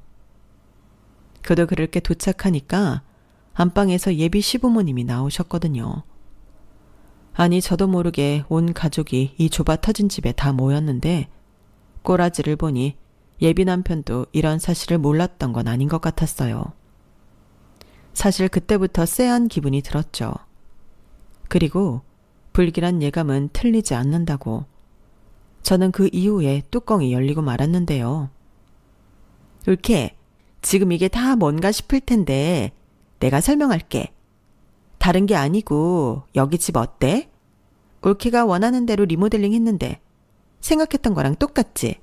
그도 그럴 게 도착하니까 안방에서 예비 시부모님이 나오셨거든요. 아니 저도 모르게 온 가족이 이 좁아 터진 집에 다 모였는데 꼬라지를 보니 예비 남편도 이런 사실을 몰랐던 건 아닌 것 같았어요. 사실 그때부터 쎄한 기분이 들었죠. 그리고 불길한 예감은 틀리지 않는다고. 저는 그 이후에 뚜껑이 열리고 말았는데요. 울케, 지금 이게 다 뭔가 싶을 텐데 내가 설명할게. 다른 게 아니고 여기 집 어때? 울케가 원하는 대로 리모델링 했는데 생각했던 거랑 똑같지?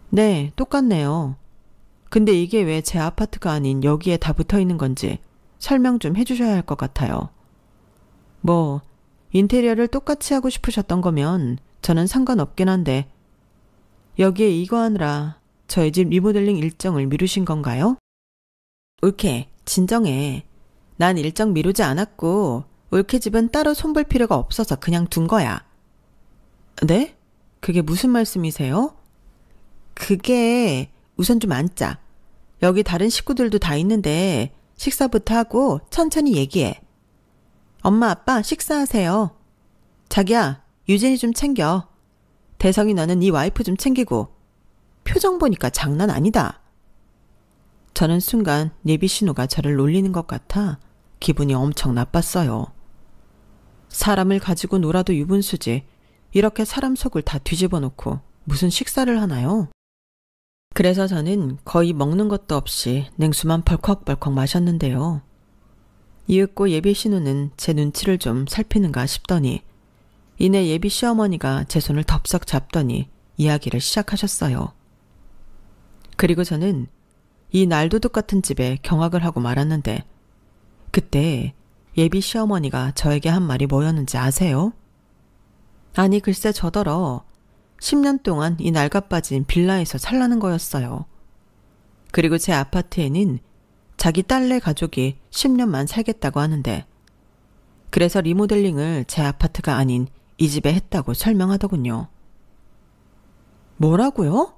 네, 똑같네요. 근데 이게 왜 제 아파트가 아닌 여기에 다 붙어 있는 건지 설명 좀 해주셔야 할 것 같아요. 뭐 인테리어를 똑같이 하고 싶으셨던 거면 저는 상관없긴 한데 여기에 이거 하느라 저희 집 리모델링 일정을 미루신 건가요? 울케, 진정해. 난 일정 미루지 않았고 울케 집은 따로 손볼 필요가 없어서 그냥 둔 거야. 네? 그게 무슨 말씀이세요? 그게 우선 좀 앉자. 여기 다른 식구들도 다 있는데 식사부터 하고 천천히 얘기해. 엄마 아빠 식사하세요. 자기야, 유진이 좀 챙겨. 대성이 너는 네 와이프 좀 챙기고. 표정 보니까 장난 아니다. 저는 순간 예비 신우가 저를 놀리는 것 같아 기분이 엄청 나빴어요. 사람을 가지고 놀아도 유분수지 이렇게 사람 속을 다 뒤집어 놓고 무슨 식사를 하나요? 그래서 저는 거의 먹는 것도 없이 냉수만 벌컥벌컥 마셨는데요. 이윽고 예비 신우는 제 눈치를 좀 살피는가 싶더니 이내 예비 시어머니가 제 손을 덥석 잡더니 이야기를 시작하셨어요. 그리고 저는 이 날도둑 같은 집에 경악을 하고 말았는데 그때 예비 시어머니가 저에게 한 말이 뭐였는지 아세요? 아니 글쎄 저더러 10년 동안 이 낡아빠진 빌라에서 살라는 거였어요. 그리고 제 아파트에는 자기 딸네 가족이 10년만 살겠다고 하는데 그래서 리모델링을 제 아파트가 아닌 이 집에 했다고 설명하더군요. 뭐라고요?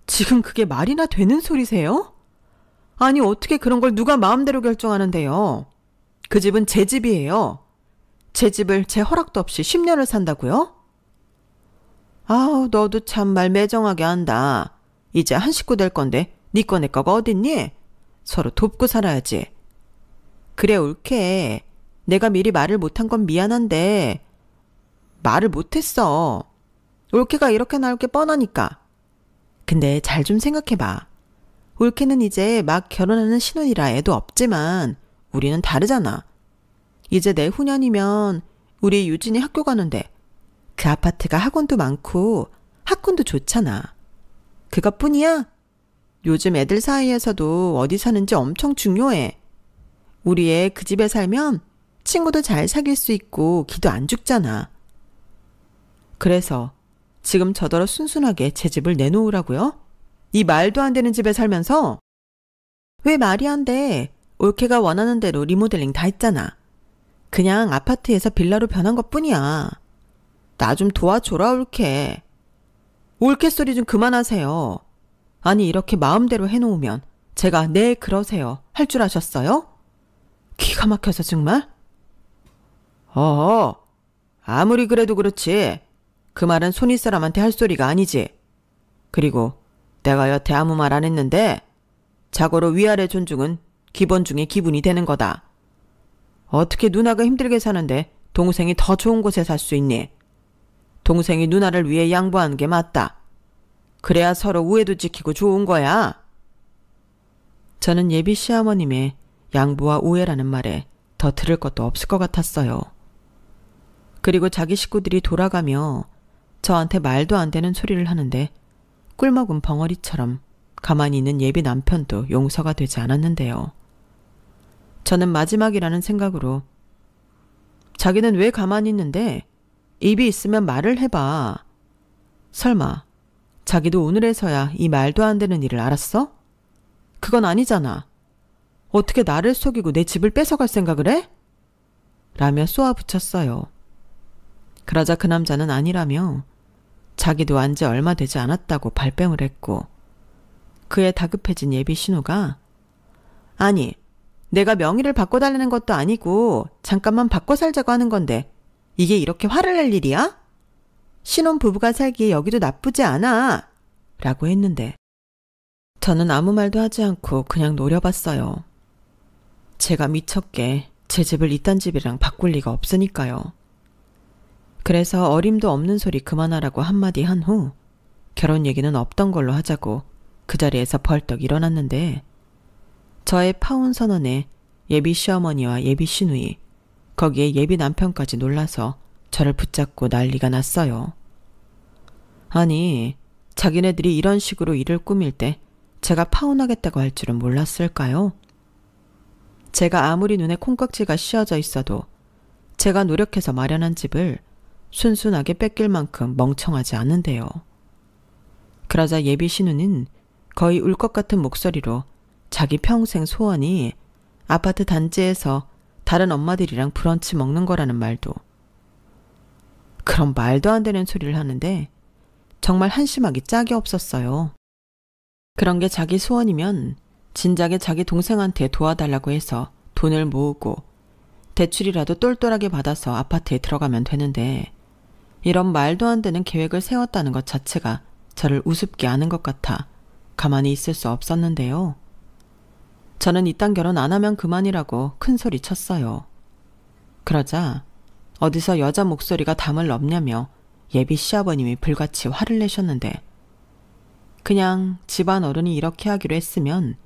지금 그게 말이나 되는 소리세요? 아니 어떻게 그런 걸 누가 마음대로 결정하는데요? 그 집은 제 집이에요. 제 집을 제 허락도 없이 10년을 산다고요? 아우 너도 참 말 매정하게 한다. 이제 한 식구 될 건데 네 거 내 거가 어딨니? 서로 돕고 살아야지. 그래 옳게. 내가 미리 말을 못한 건 미안한데 말을 못했어. 올케가 이렇게 나올 게 뻔하니까. 근데 잘 좀 생각해봐. 올케는 이제 막 결혼하는 신혼이라 애도 없지만 우리는 다르잖아. 이제 내후년이면 우리 유진이 학교 가는데 그 아파트가 학원도 많고 학군도 좋잖아. 그것뿐이야? 요즘 애들 사이에서도 어디 사는지 엄청 중요해. 우리 애 그 집에 살면 친구도 잘 사귈 수 있고 기도 안 죽잖아. 그래서 지금 저더러 순순하게 제 집을 내놓으라고요? 이 말도 안 되는 집에 살면서? 왜 말이 안 돼? 올케가 원하는 대로 리모델링 다 했잖아. 그냥 아파트에서 빌라로 변한 것뿐이야. 나 좀 도와줘라 올케. 올케 소리 좀 그만하세요. 아니 이렇게 마음대로 해놓으면 제가 네 그러세요 할 줄 아셨어요? 기가 막혀서 정말? 아무리 그래도 그렇지. 그 말은 손윗 사람한테 할 소리가 아니지. 그리고 내가 여태 아무 말 안 했는데 자고로 위아래 존중은 기본 중에 기분이 되는 거다. 어떻게 누나가 힘들게 사는데 동생이 더 좋은 곳에 살 수 있니? 동생이 누나를 위해 양보하는 게 맞다. 그래야 서로 우애도 지키고 좋은 거야. 저는 예비 시어머님의 양보와 우애라는 말에 더 들을 것도 없을 것 같았어요. 그리고 자기 식구들이 돌아가며 저한테 말도 안 되는 소리를 하는데 꿀먹은 벙어리처럼 가만히 있는 예비 남편도 용서가 되지 않았는데요. 저는 마지막이라는 생각으로 자기는 왜 가만히 있는데 입이 있으면 말을 해봐. 설마 자기도 오늘에서야 이 말도 안 되는 일을 알았어? 그건 아니잖아. 어떻게 나를 속이고 내 집을 뺏어갈 생각을 해? 라며 쏘아붙였어요. 그러자 그 남자는 아니라며 자기도 안지 얼마 되지 않았다고 발뺌을 했고 그에 다급해진 예비 신우가 아니 내가 명의를 바꿔달라는 것도 아니고 잠깐만 바꿔 살자고 하는 건데 이게 이렇게 화를 낼 일이야? 신혼 부부가 살기에 여기도 나쁘지 않아 라고 했는데 저는 아무 말도 하지 않고 그냥 노려봤어요. 제가 미쳤게 제 집을 이딴 집이랑 바꿀 리가 없으니까요. 그래서 어림도 없는 소리 그만하라고 한마디 한 후 결혼 얘기는 없던 걸로 하자고 그 자리에서 벌떡 일어났는데 저의 파혼 선언에 예비 시어머니와 예비 시누이, 거기에 예비 남편까지 놀라서 저를 붙잡고 난리가 났어요. 아니, 자기네들이 이런 식으로 일을 꾸밀 때 제가 파혼하겠다고 할 줄은 몰랐을까요? 제가 아무리 눈에 콩깍지가 씌어져 있어도 제가 노력해서 마련한 집을 순순하게 뺏길 만큼 멍청하지 않은데요. 그러자 예비 신우는 거의 울 것 같은 목소리로 자기 평생 소원이 아파트 단지에서 다른 엄마들이랑 브런치 먹는 거라는 말도. 그런 말도 안 되는 소리를 하는데 정말 한심하기 짝이 없었어요. 그런 게 자기 소원이면 진작에 자기 동생한테 도와달라고 해서 돈을 모으고 대출이라도 똘똘하게 받아서 아파트에 들어가면 되는데 이런 말도 안 되는 계획을 세웠다는 것 자체가 저를 우습게 아는 것 같아 가만히 있을 수 없었는데요. 저는 이딴 결혼 안 하면 그만이라고 큰 소리 쳤어요. 그러자 어디서 여자 목소리가 담을 넘냐며 예비 시아버님이 불같이 화를 내셨는데 그냥 집안 어른이 이렇게 하기로 했으면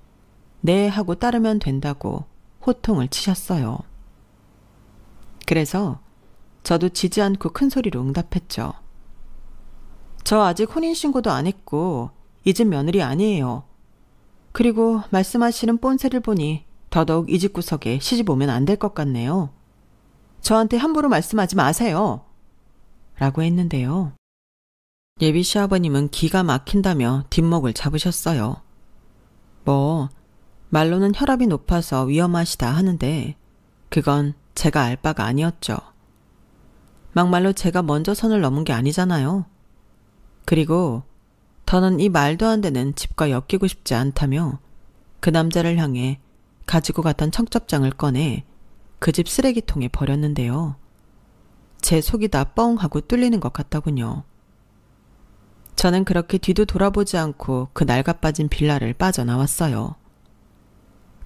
네 하고 따르면 된다고 호통을 치셨어요. 그래서 저도 지지 않고 큰 소리로 응답했죠. 저 아직 혼인신고도 안 했고 이 집 며느리 아니에요. 그리고 말씀하시는 뽐새를 보니 더더욱 이 집 구석에 시집 오면 안 될 것 같네요. 저한테 함부로 말씀하지 마세요. 라고 했는데요. 예비 시아버님은 기가 막힌다며 뒷목을 잡으셨어요. 말로는 혈압이 높아서 위험하시다 하는데 그건 제가 알 바가 아니었죠. 막말로 제가 먼저 선을 넘은 게 아니잖아요. 그리고 더는 이 말도 안 되는 집과 엮이고 싶지 않다며 그 남자를 향해 가지고 갔던 청첩장을 꺼내 그 집 쓰레기통에 버렸는데요. 제 속이 다 뻥 하고 뚫리는 것 같더군요. 저는 그렇게 뒤도 돌아보지 않고 그 낡아빠진 빌라를 빠져나왔어요.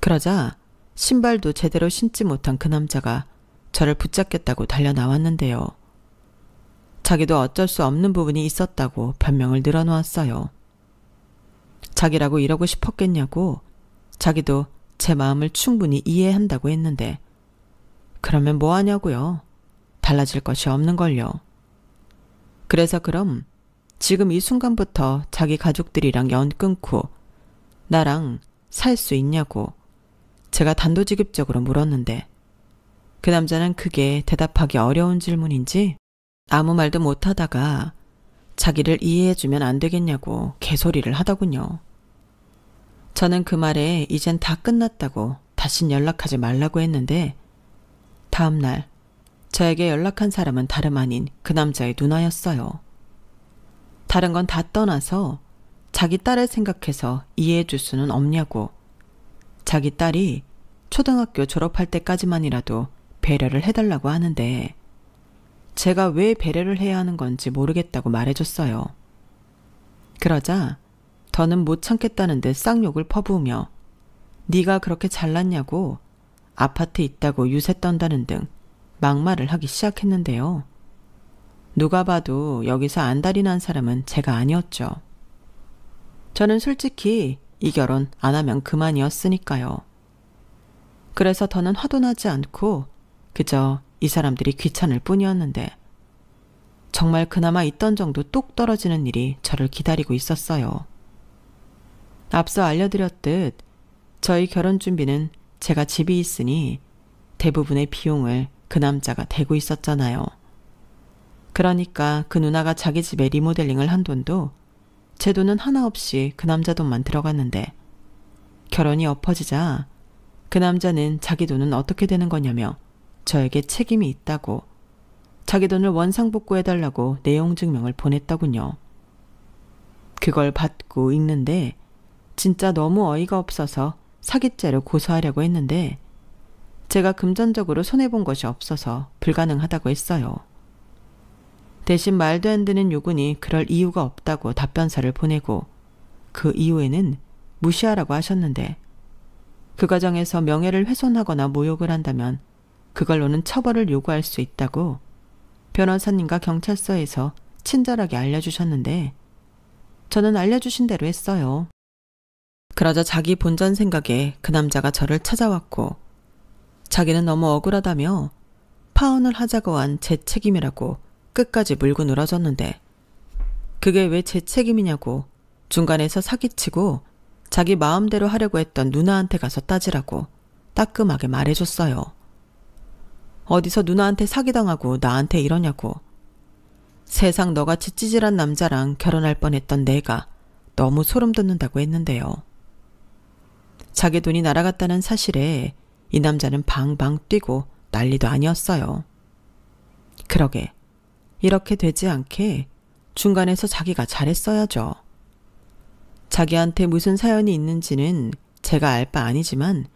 그러자 신발도 제대로 신지 못한 그 남자가 저를 붙잡겠다고 달려나왔는데요. 자기도 어쩔 수 없는 부분이 있었다고 변명을 늘어놓았어요. 자기라고 이러고 싶었겠냐고 자기도 제 마음을 충분히 이해한다고 했는데 그러면 뭐 하냐고요. 달라질 것이 없는걸요. 그래서 그럼 지금 이 순간부터 자기 가족들이랑 연 끊고 나랑 살 수 있냐고 제가 단도직입적으로 물었는데 그 남자는 그게 대답하기 어려운 질문인지 아무 말도 못하다가 자기를 이해해주면 안 되겠냐고 개소리를 하더군요. 저는 그 말에 이젠 다 끝났다고 다신 연락하지 말라고 했는데 다음 날 저에게 연락한 사람은 다름 아닌 그 남자의 누나였어요. 다른 건 다 떠나서 자기 딸을 생각해서 이해해줄 수는 없냐고 자기 딸이 초등학교 졸업할 때까지만이라도 배려를 해달라고 하는데 제가 왜 배려를 해야 하는 건지 모르겠다고 말해줬어요. 그러자 더는 못 참겠다는 듯 쌍욕을 퍼부으며 네가 그렇게 잘났냐고 아파트 있다고 유세 떤다는 등 막말을 하기 시작했는데요. 누가 봐도 여기서 안달이 난 사람은 제가 아니었죠. 저는 솔직히 이 결혼 안 하면 그만이었으니까요. 그래서 더는 화도 나지 않고 그저 이 사람들이 귀찮을 뿐이었는데 정말 그나마 있던 정도 뚝 떨어지는 일이 저를 기다리고 있었어요. 앞서 알려드렸듯 저희 결혼 준비는 제가 집이 있으니 대부분의 비용을 그 남자가 대고 있었잖아요. 그러니까 그 누나가 자기 집에 리모델링을 한 돈도 제 돈은 하나 없이 그 남자 돈만 들어갔는데 결혼이 엎어지자 그 남자는 자기 돈은 어떻게 되는 거냐며 저에게 책임이 있다고 자기 돈을 원상복구해달라고 내용 증명을 보냈더군요. 그걸 받고 읽는데 진짜 너무 어이가 없어서 사기죄로 고소하려고 했는데 제가 금전적으로 손해본 것이 없어서 불가능하다고 했어요. 대신 말도 안 되는 요구니 그럴 이유가 없다고 답변서를 보내고 그 이후에는 무시하라고 하셨는데 그 과정에서 명예를 훼손하거나 모욕을 한다면 그걸로는 처벌을 요구할 수 있다고 변호사님과 경찰서에서 친절하게 알려주셨는데 저는 알려주신 대로 했어요. 그러자 자기 본전 생각에 그 남자가 저를 찾아왔고 자기는 너무 억울하다며 파혼을 하자고 한 제 책임이라고 끝까지 물고 늘어졌는데 그게 왜 제 책임이냐고 중간에서 사기치고 자기 마음대로 하려고 했던 누나한테 가서 따지라고 따끔하게 말해줬어요. 어디서 누나한테 사기당하고 나한테 이러냐고. 세상 너같이 찌질한 남자랑 결혼할 뻔했던 내가 너무 소름 돋는다고 했는데요. 자기 돈이 날아갔다는 사실에 이 남자는 방방 뛰고 난리도 아니었어요. 그러게 이렇게 되지 않게 중간에서 자기가 잘했어야죠. 자기한테 무슨 사연이 있는지는 제가 알 바 아니지만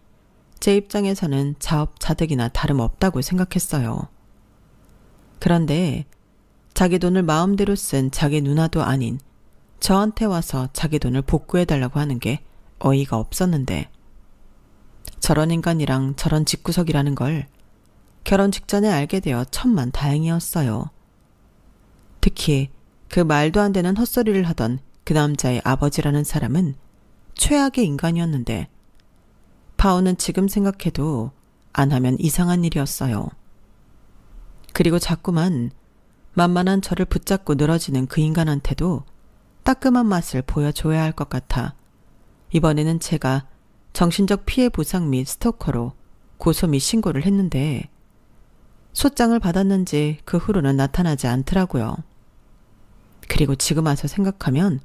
제 입장에서는 자업자득이나 다름없다고 생각했어요. 그런데 자기 돈을 마음대로 쓴 자기 누나도 아닌 저한테 와서 자기 돈을 복구해달라고 하는 게 어이가 없었는데 저런 인간이랑 저런 집구석이라는 걸 결혼 직전에 알게 되어 천만다행이었어요. 특히 그 말도 안 되는 헛소리를 하던 그 남자의 아버지라는 사람은 최악의 인간이었는데 파혼은 지금 생각해도 안 하면 이상한 일이었어요. 그리고 자꾸만 만만한 저를 붙잡고 늘어지는 그 인간한테도 따끔한 맛을 보여줘야 할 것 같아 이번에는 제가 정신적 피해 보상 및 스토커로 고소 및 신고를 했는데 소장을 받았는지 그 후로는 나타나지 않더라고요. 그리고 지금 와서 생각하면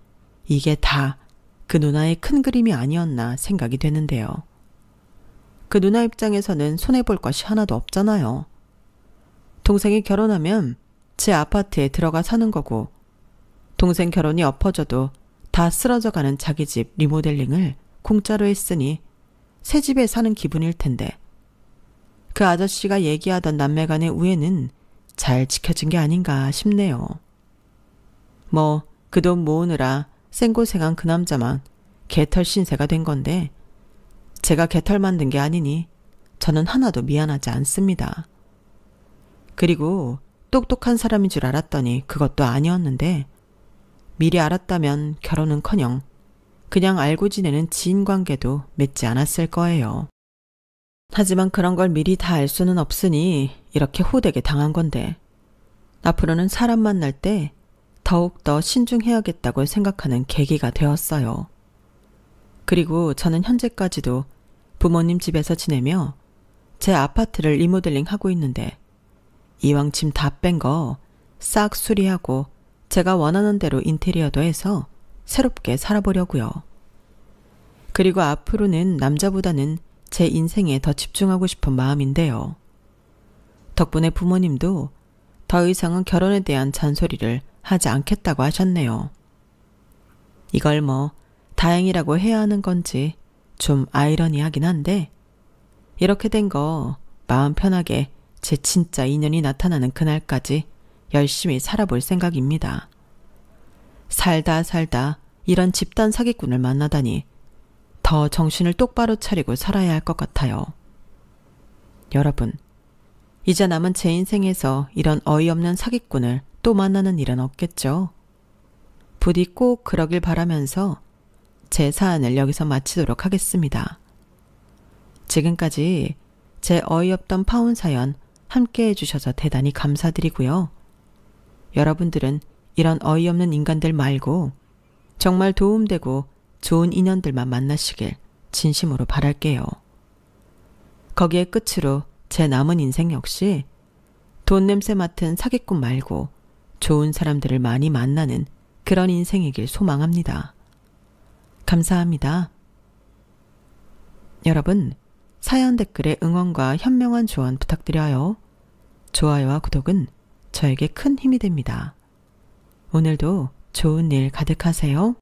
이게 다 그 누나의 큰 그림이 아니었나 생각이 되는데요. 그 누나 입장에서는 손해볼 것이 하나도 없잖아요. 동생이 결혼하면 제 아파트에 들어가 사는 거고 동생 결혼이 엎어져도 다 쓰러져가는 자기 집 리모델링을 공짜로 했으니 새 집에 사는 기분일 텐데 그 아저씨가 얘기하던 남매 간의 우애는 잘 지켜진 게 아닌가 싶네요. 뭐 그 돈 모으느라 생고생한 그 남자만 개털 신세가 된 건데 제가 개털 만든 게 아니니 저는 하나도 미안하지 않습니다. 그리고 똑똑한 사람인 줄 알았더니 그것도 아니었는데 미리 알았다면 결혼은커녕 그냥 알고 지내는 지인 관계도 맺지 않았을 거예요. 하지만 그런 걸 미리 다 알 수는 없으니 이렇게 호되게 당한 건데 앞으로는 사람 만날 때 더욱더 신중해야겠다고 생각하는 계기가 되었어요. 그리고 저는 현재까지도 부모님 집에서 지내며 제 아파트를 리모델링 하고 있는데 이왕 짐 다 뺀 거 싹 수리하고 제가 원하는 대로 인테리어도 해서 새롭게 살아보려고요. 그리고 앞으로는 남자보다는 제 인생에 더 집중하고 싶은 마음인데요. 덕분에 부모님도 더 이상은 결혼에 대한 잔소리를 하지 않겠다고 하셨네요. 이걸 뭐 다행이라고 해야 하는 건지 좀 아이러니하긴 한데 이렇게 된 거 마음 편하게 제 진짜 인연이 나타나는 그날까지 열심히 살아볼 생각입니다. 살다 이런 집단 사기꾼을 만나다니 더 정신을 똑바로 차리고 살아야 할 것 같아요. 여러분, 이제 남은 제 인생에서 이런 어이없는 사기꾼을 또 만나는 일은 없겠죠? 부디 꼭 그러길 바라면서 제 사안을 여기서 마치도록 하겠습니다. 지금까지 제 어이없던 파혼 사연 함께 해주셔서 대단히 감사드리고요. 여러분들은 이런 어이없는 인간들 말고 정말 도움되고 좋은 인연들만 만나시길 진심으로 바랄게요. 거기에 끝으로 제 남은 인생 역시 돈 냄새 맡은 사기꾼 말고 좋은 사람들을 많이 만나는 그런 인생이길 소망합니다. 감사합니다. 여러분, 사연 댓글에 응원과 현명한 조언 부탁드려요. 좋아요와 구독은 저에게 큰 힘이 됩니다. 오늘도 좋은 일 가득하세요.